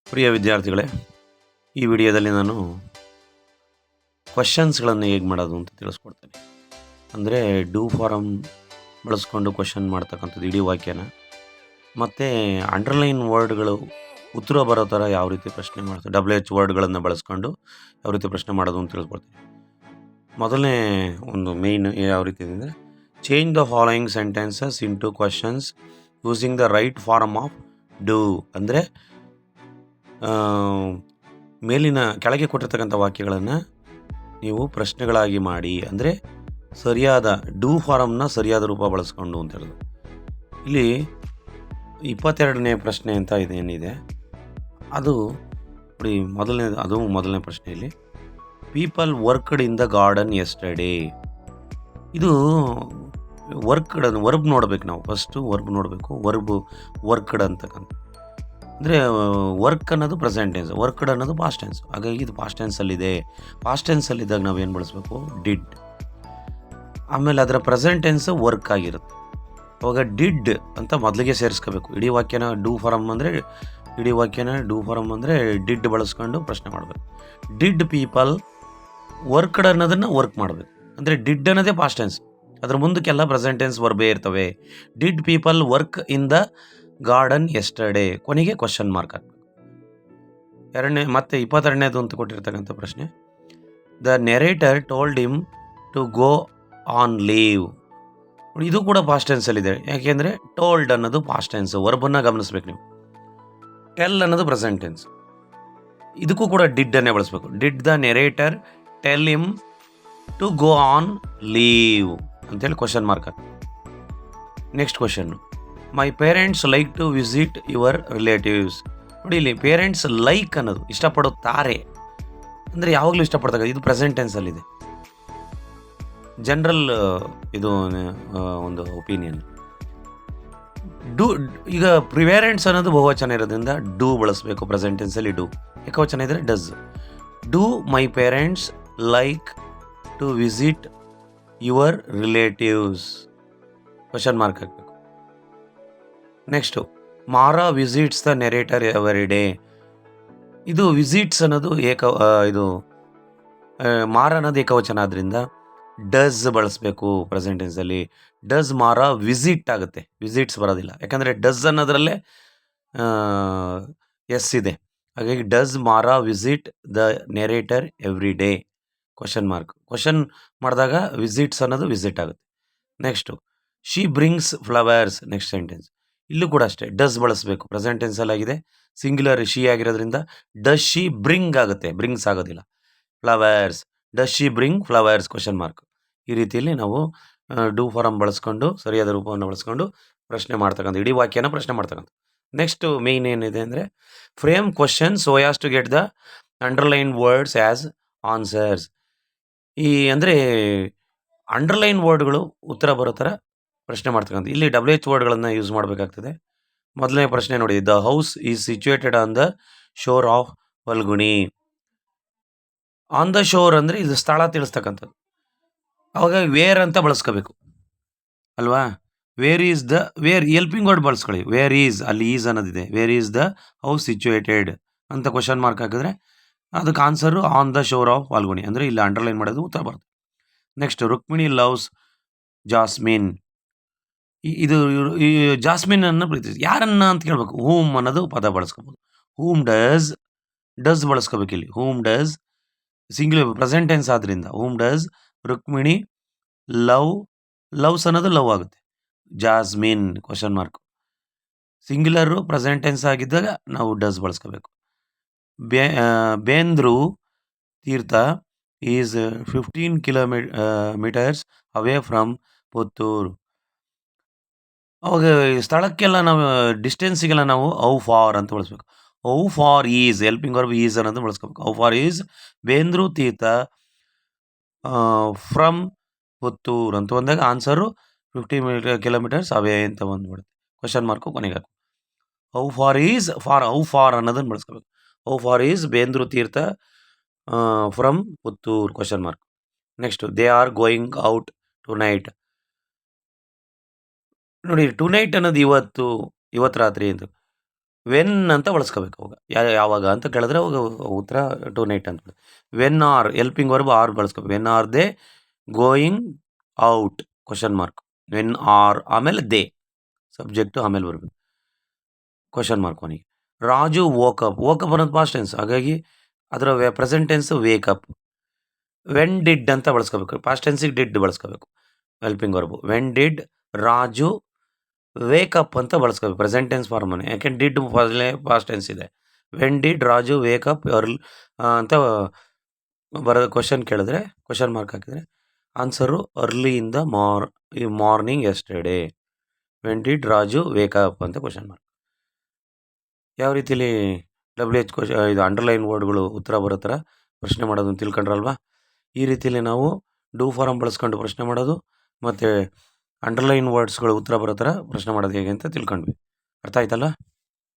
ಪ್ರಿಯ ವಿದ್ಯಾರ್ಥಿಗಳೇ, ಈ ವಿಡಿಯೋದಲ್ಲಿ ನಾನು ಕ್ವಶನ್ಸ್ಗಳನ್ನು ಹೇಗೆ ಮಾಡೋದು ಅಂತ ತಿಳಿಸ್ಕೊಡ್ತೇನೆ. ಅಂದರೆ ಡೂ ಫಾರಮ್ ಬಳಸ್ಕೊಂಡು ಕ್ವಶನ್ ಮಾಡ್ತಕ್ಕಂಥದ್ದು ಇಡೀ ವಾಕ್ಯನ, ಮತ್ತು ಅಂಡರ್ಲೈನ್ ವರ್ಡ್ಗಳು ಉತ್ತರ ಬರೋ ಥರ ಯಾವ ರೀತಿ ಪ್ರಶ್ನೆ ಮಾಡ್ತಾರೆ, WH ವರ್ಡ್ಗಳನ್ನು ಬಳಸ್ಕೊಂಡು ಯಾವ ರೀತಿ ಪ್ರಶ್ನೆ ಮಾಡೋದು ಅಂತ ತಿಳಿಸ್ಕೊಡ್ತೀನಿ. ಮೊದಲನೇ ಒಂದು ಮೇಯ್ನ್ ಯಾವ ರೀತಿ ಇದೆ ಅಂದರೆ, change the following sentences into questions using the right form of do. ಅಂದರೆ ಮೇಲಿನ ಕೆಳಗೆ ಕೊಟ್ಟಿರ್ತಕ್ಕಂಥ ವಾಕ್ಯಗಳನ್ನು ನೀವು ಪ್ರಶ್ನೆಗಳಾಗಿ ಮಾಡಿ, ಅಂದರೆ ಸರಿಯಾದ ಡೂ ಫಾರಮ್ನ ಸರಿಯಾದ ರೂಪ ಬಳಸ್ಕೊಂಡು ಅಂತ ಹೇಳೋದು. ಇಲ್ಲಿ 22ನೇ ಪ್ರಶ್ನೆ ಅಂತ ಏನಿದೆ ಅದು ನೋಡಿ, ಮೊದಲನೇ ಪ್ರಶ್ನೆಯಲ್ಲಿ people worked in the garden yesterday. ಇದು ವರ್ಬ್ ನೋಡಬೇಕು. ನಾವು ಫಸ್ಟು ವರ್ಬ್ ನೋಡಬೇಕು. ವರ್ಕ್ಡ್ ಅಂತಕ್ಕಂಥ ಅಂದರೆ ವರ್ಕ್ ಅನ್ನೋದು ಪ್ರೆಸೆಂಟ್ ಟೆನ್ಸ್, ವರ್ಕ್ಡ್ ಅನ್ನೋದು ಪಾಸ್ಟ್ ಟೆನ್ಸ್. ಹಾಗಾಗಿ ಇದು ಪಾಸ್ಟ್ ಟೆನ್ಸಲ್ಲಿದೆ. ಪಾಸ್ಟ್ ಟೆನ್ಸಲ್ಲಿದ್ದಾಗ ನಾವು ಏನು ಬಳಸಬೇಕು? ಡಿಡ್. ಆಮೇಲೆ ಅದರ ಪ್ರೆಸೆಂಟ್ ಟೆನ್ಸ್ ವರ್ಕ್ ಆಗಿರುತ್ತೆ. ಅವಾಗ ಡಿಡ್ ಅಂತ ಮೊದಲಿಗೆ ಸೇರಿಸ್ಕೋಬೇಕು. ಇಡೀ ವಾಕ್ಯನ ಡೂ ಫಾರಮ್ ಅಂದರೆ ಡಿಡ್ ಬಳಸ್ಕೊಂಡು ಪ್ರಶ್ನೆ ಮಾಡಬೇಕು. ಡಿಡ್ ಪೀಪಲ್ ವರ್ಕ್ಡ್ ಅನ್ನೋದನ್ನು ವರ್ಕ್ ಮಾಡಬೇಕು. ಅಂದರೆ ಡಿಡ್ ಅನ್ನೋದೇ ಪಾಸ್ಟ್ ಟೆನ್ಸ್, ಅದ್ರ ಮುಂದಕ್ಕೆಲ್ಲ ಪ್ರೆಸೆಂಟ್ ಟೆನ್ಸ್ ವರ್ಬೇ ಇರ್ತವೆ. Did people work in the garden yesterday, ಕೊನೆಗೆ ಕ್ವಶನ್ ಮಾರ್ಕ್ ಹಾಕಬೇಕು. ಮತ್ತೆ 22ನೇದು ಅಂತ ಕೊಟ್ಟಿರ್ತಕ್ಕಂಥ ಪ್ರಶ್ನೆ, the narrator told him to go on leave. ಇದು ಕೂಡ ಪಾಸ್ಟ್ ಟೆನ್ಸಲ್ಲಿದೆ. ಯಾಕೆಂದರೆ ಟೋಲ್ಡ್ ಅನ್ನೋದು ಪಾಸ್ಟ್ ಟೆನ್ಸ್, ವರ್ಬನ್ನು ಗಮನಿಸ್ಬೇಕು ನೀವು. ಟೆಲ್ ಅನ್ನೋದು ಪ್ರೆಸೆಂಟ್ ಟೆನ್ಸ್, ಇದಕ್ಕೂ ಕೂಡ ಡಿಡ್ ಅನ್ನೇ ಬಳಸಬೇಕು. Did the narrator tell him to go on leave ಅಂತೇಳಿ ಕ್ವಶನ್ ಮಾರ್ಕ್ ಹಾಕಿ. Next question, my parents like to visit your relatives. ನೋಡಿ, ಇಲ್ಲಿ ಪೇರೆಂಟ್ಸ್ ಲೈಕ್ ಅನ್ನೋದು ಇಷ್ಟಪಡುತ್ತಾರೆ ಅಂದರೆ ಯಾವಾಗಲೂ ಇಷ್ಟಪಡ್ತಾರೆ. ಇದು ಪ್ರೆಸೆಂಟ್ ಟೆನ್ಸಲ್ಲಿದೆ. ಜನರಲ್ ಇದು ಒಂದು ಒಪಿನಿಯನ್. ಡೂ, ಈಗ ಪೇರೆಂಟ್ಸ್ ಅನ್ನೋದು ಬಹುವಚನ ಇರೋದ್ರಿಂದ ಡೂ ಬಳಸಬೇಕು. ಪ್ರೆಸೆಂಟ್ ಟೆನ್ಸಲ್ಲಿ ಡೂ. ಏಕವಚನ ಇದ್ದರೆ does. Do my parents like to visit your relatives, question mark ಹಾಕಬೇಕು. Next, Mara visits the narrator every day. ಇದು ವಿಸಿಟ್ಸ್ ಅನ್ನೋದು ಮಾರ ಅನ್ನೋದು ಏಕವಚನ ಆದ್ದರಿಂದ ಡಸ್ ಬಳಸಬೇಕು ಪ್ರೆಸೆಂಟ್ ಟೆನ್ಸಲ್ಲಿ. ಡಸ್ ಮಾರಾ ವಿಸಿಟ್ ಆಗುತ್ತೆ, ವಿಸಿಟ್ಸ್ ಬರೋದಿಲ್ಲ. ಯಾಕಂದರೆ ಡಸ್ ಅನ್ನೋದ್ರಲ್ಲೇ ಎಸ್ ಇದೆ. ಹಾಗಾಗಿ does Mara visit the narrator every day, question mark. Question ಮಾಡಿದಾಗ ವಿಸಿಟ್ಸ್ ಅನ್ನೋದು ವಿಸಿಟ್ ಆಗುತ್ತೆ. Next, she brings flowers. Next sentence, ಇಲ್ಲೂ ಕೂಡ ಅಷ್ಟೇ ಡಸ್ ಬಳಸಬೇಕು. ಪ್ರೆಸೆಂಟ್ ಟೆನ್ಸಲ್ಲಾಗಿದೆ, ಸಿಂಗ್ಯುಲರ್ ಶಿ ಆಗಿರೋದ್ರಿಂದ ಡಸ್ ಶಿ ಬ್ರಿಂಗ್ ಆಗುತ್ತೆ, ಬ್ರಿಂಗ್ಸ್ ಆಗೋದಿಲ್ಲ. Flowers, does she bring flowers, question mark. ಈ ರೀತಿಯಲ್ಲಿ ನಾವು ಡೂ ಫಾರಮ್ ಬಳಸ್ಕೊಂಡು ಸರಿಯಾದ ರೂಪವನ್ನು ಬಳಸ್ಕೊಂಡು ಪ್ರಶ್ನೆ ಮಾಡ್ತಕ್ಕಂಥ, ಇಡೀ ವಾಕ್ಯನ ಪ್ರಶ್ನೆ ಮಾಡ್ತಕ್ಕಂಥ. ನೆಕ್ಸ್ಟ್ ಮೇಯ್ನ್ ಏನಿದೆ ಅಂದರೆ, frame question so as to get the underline words as answers. ಅಂದರೆ ಅಂಡರ್ಲೈನ್ ವರ್ಡ್ಗಳು ಉತ್ತರ ಬರೋ ಥರ ಪ್ರಶ್ನೆ ಮಾಡ್ತಕ್ಕಂಥ. ಇಲ್ಲಿ WH ವರ್ಡ್ಗಳನ್ನು ಯೂಸ್ ಮಾಡಬೇಕಾಗ್ತದೆ. ಮೊದಲನೇ ಪ್ರಶ್ನೆ ನೋಡಿ, the house is situated on the shore of Phalguni. On the shore ಅಂದರೆ ಇದು ಸ್ಥಳ ತಿಳಿಸ್ತಕ್ಕಂಥದ್ದು. ಅವಾಗ ವೇರ್ ಅಂತ ಬಳಸ್ಕೋಬೇಕು ಅಲ್ವಾ? ವೇರ್ ಹೆಲ್ಪಿಂಗ್ ವರ್ಡ್ ಬಳಸ್ಕೊಳ್ಳಿ. ವೇರ್ ಈಸ್, ಅಲ್ಲಿ ಈಸ್ ಅನ್ನೋದಿದೆ. Where is the house situated ಅಂತ ಕ್ವಶನ್ ಮಾರ್ಕ್ ಹಾಕಿದ್ರೆ ಅದಕ್ಕೆ answer on the shore of Phalguni. ಅಂದರೆ ಇಲ್ಲಿ ಅಂಡರ್ಲೈನ್ ಮಾಡೋದು ಉತ್ತರ ಬರುತ್ತೆ. Next, Rukmini loves jasmine. ಇದು ಈ ಜಾಸ್ಮಿನ್ ಅನ್ನು ಪ್ರೀತಿಸಿ, ಯಾರನ್ನ ಅಂತ ಕೇಳಬೇಕು. ಹೂಮ್ ಅನ್ನೋದು ಪದ ಬಳಸ್ಕೋಬೋದು. ಹೂಮ್ ಡಸ್ ಬಳಸ್ಕೋಬೇಕು ಇಲ್ಲಿ. Whom does singular present tense ಆದ್ದರಿಂದ ಹೂಮ್ ಡಸ್ ರುಕ್ಮಿಣಿ ಲವ್ಸ್ ಅನ್ನೋದು ಲವ್ ಆಗುತ್ತೆ. Jasmine question mark. Singular present tense ಆಗಿದ್ದಾಗ ನಾವು ಡಸ್ ಬಳಸ್ಕೋಬೇಕು. Bendru Theertha is 15 kilometers away from Puttur. ಅವಾಗ ಸ್ಥಳಕ್ಕೆಲ್ಲ ನಾವು ಡಿಸ್ಟೆನ್ಸಿಗೆಲ್ಲ ನಾವು ಹೌ ಫಾರ್ ಅಂತ ಬಳಸ್ಬೇಕು. How far is, helping verb is ಅನ್ನೋದು ಬಳಸ್ಕೋಬೇಕು. How far is Bendru Theertha from Puttur ಅಂತ ಬಂದಾಗ ಆನ್ಸರು 15 ಕಿಲೋಮೀಟರ್ಸ್ ಅವೇ ಅಂತ ಬಂದ್ಬಿಡುತ್ತೆ. ಕ್ವಶನ್ ಮಾರ್ಕು ಕೊನೆಗೆ ಹಾಕು. ಹೌ ಫಾರ್ ಅನ್ನೋದನ್ನು ಬಳಸ್ಕೋಬೇಕು. How far is Bendru Theertha from Puttur, question mark. Next, they are going out tonight. ನೋಡಿ, ಟು ನೈಟ್ ಅನ್ನೋದು ಇವತ್ತು ರಾತ್ರಿ ಅಂತ. ವೆನ್ ಅಂತ ಬಳಸ್ಕೋಬೇಕು ಅವಾಗ ಯಾವಾಗ ಅಂತ ಕೇಳಿದ್ರೆ ಅವಾಗ ಉತ್ತರ ಟು ನೈಟ್ ಅಂತ. When are helping verb are ಬಳಸ್ಕೋಬೇಕು. When are they going out question mark. When are ಆಮೇಲೆ ದೇ ಸಬ್ಜೆಕ್ಟು ಆಮೇಲೆ ವರ್ಬ್ ಕ್ವಶನ್ ಮಾರ್ಕ್ ಅವನಿಗೆ. ರಾಜು ವೋಕಪ್ ಅನ್ನೋದು ಪಾಸ್ಟ್ ಟೆನ್ಸ್, ಹಾಗಾಗಿ ಅದರ present tense wake up. When did ಅಂತ ಬಳಸ್ಕೋಬೇಕು, ಪಾಸ್ಟ್ ಟೆನ್ಸಿಗೆ ಡಿಡ್ ಬಳಸ್ಕೋಬೇಕು helping verb. When did Raju wake up ಅಂತ ಬಳಸ್ಕೋಬೇಕು ಪ್ರೆಸೆಂಟ್ ಟೆನ್ಸ್ ಫಾರ್ಮನ್ನು, ಯಾಕೆಂದ್ರೆ ಡಿಡ್ ಪಾಸ್ಟ್ ಟೆನ್ಸ್ ಇದೆ. ವೆನ್ ಡಿಡ್ ರಾಜು ವೇಕಪ್ ಅಂತ ಕ್ವಶನ್ ಕೇಳಿದ್ರೆ ಕ್ವಶನ್ ಮಾರ್ಕ್ ಹಾಕಿದರೆ answer early in the morning yesterday. When did Raju wake up ಅಂತ ಕ್ವಶನ್ ಮಾರ್ಕ್. ಯಾವ ರೀತಿಲಿ WH ಇದು ಅಂಡರ್ಲೈನ್ ವರ್ಡ್ಗಳು ಉತ್ತರ ಬರೋ ಥರ ಪ್ರಶ್ನೆ ಮಾಡೋದನ್ನು ತಿಳ್ಕೊಂಡ್ರಲ್ವಾ? ಈ ರೀತಿಯಲ್ಲಿ ನಾವು ಡೂ ಫಾರಮ್ ಬಳಸ್ಕೊಂಡು ಪ್ರಶ್ನೆ ಮಾಡೋದು ಮತ್ತು ಅಂಡರ್ಲೈನ್ ವರ್ಡ್ಸ್ಗಳು ಉತ್ತರ ಬರೋ ಥರ ಪ್ರಶ್ನೆ ಮಾಡೋದು ಹೇಗೆ ಅಂತ ತಿಳ್ಕೊಂಡ್ವಿ. ಅರ್ಥ ಆಯ್ತಲ್ಲ?